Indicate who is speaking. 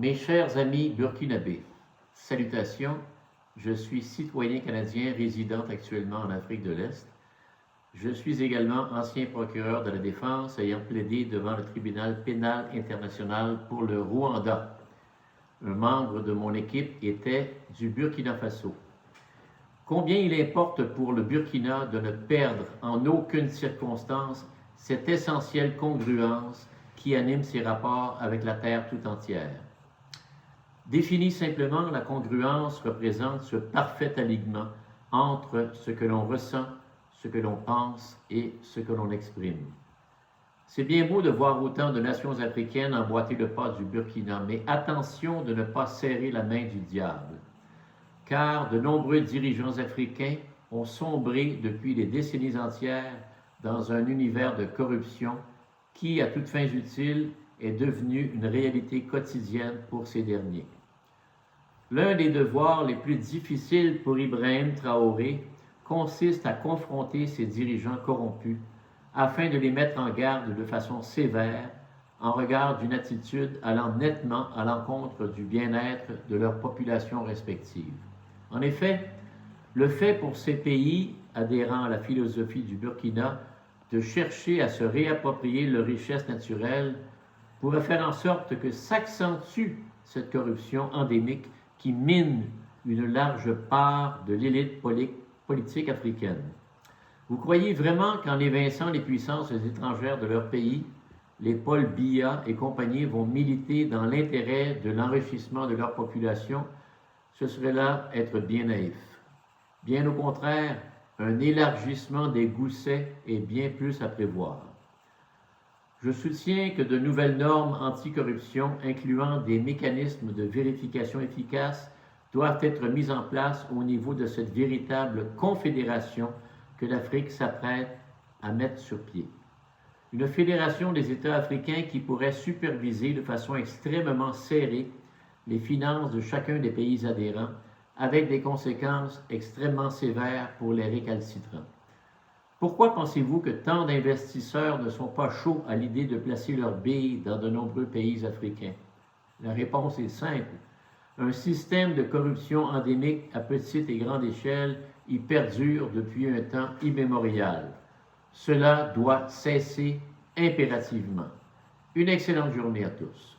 Speaker 1: Mes chers amis burkinabés, salutations, je suis citoyen canadien résidant actuellement en Afrique de l'Est. Je suis également ancien procureur de la défense ayant plaidé devant le tribunal pénal international pour le Rwanda. Un membre de mon équipe était du Burkina Faso. Combien il importe pour le Burkina de ne perdre en aucune circonstance cette essentielle congruence qui anime ses rapports avec la Terre tout entière. Définie simplement, la congruence représente ce parfait alignement entre ce que l'on ressent, ce que l'on pense et ce que l'on exprime. C'est bien beau de voir autant de nations africaines emboîter le pas du Burkina, mais attention de ne pas serrer la main du diable, car de nombreux dirigeants africains ont sombré depuis des décennies entières dans un univers de corruption qui, à toutes fins utiles, est devenu une réalité quotidienne pour ces derniers. L'un des devoirs les plus difficiles pour Ibrahim Traoré consiste à confronter ces dirigeants corrompus afin de les mettre en garde de façon sévère en regard d'une attitude allant nettement à l'encontre du bien-être de leurs populations respectives. En effet, le fait pour ces pays adhérant à la philosophie du Burkina de chercher à se réapproprier leurs richesses naturelles pourrait faire en sorte que s'accentue cette corruption endémique qui mine une large part de l'élite politique africaine. Vous croyez vraiment qu'en évinçant les puissances étrangères de leur pays, les Paul Biya et compagnie vont militer dans l'intérêt de l'enrichissement de leur population? Ce serait là être bien naïf. Bien au contraire, un élargissement des goussets est bien plus à prévoir. Je soutiens que de nouvelles normes anticorruption, incluant des mécanismes de vérification efficaces, doivent être mises en place au niveau de cette véritable confédération que l'Afrique s'apprête à mettre sur pied. Une fédération des États africains qui pourrait superviser de façon extrêmement serrée les finances de chacun des pays adhérents, avec des conséquences extrêmement sévères pour les récalcitrants. Pourquoi pensez-vous que tant d'investisseurs ne sont pas chauds à l'idée de placer leurs billes dans de nombreux pays africains? La réponse est simple. Un système de corruption endémique à petite et grande échelle y perdure depuis un temps immémorial. Cela doit cesser impérativement. Une excellente journée à tous.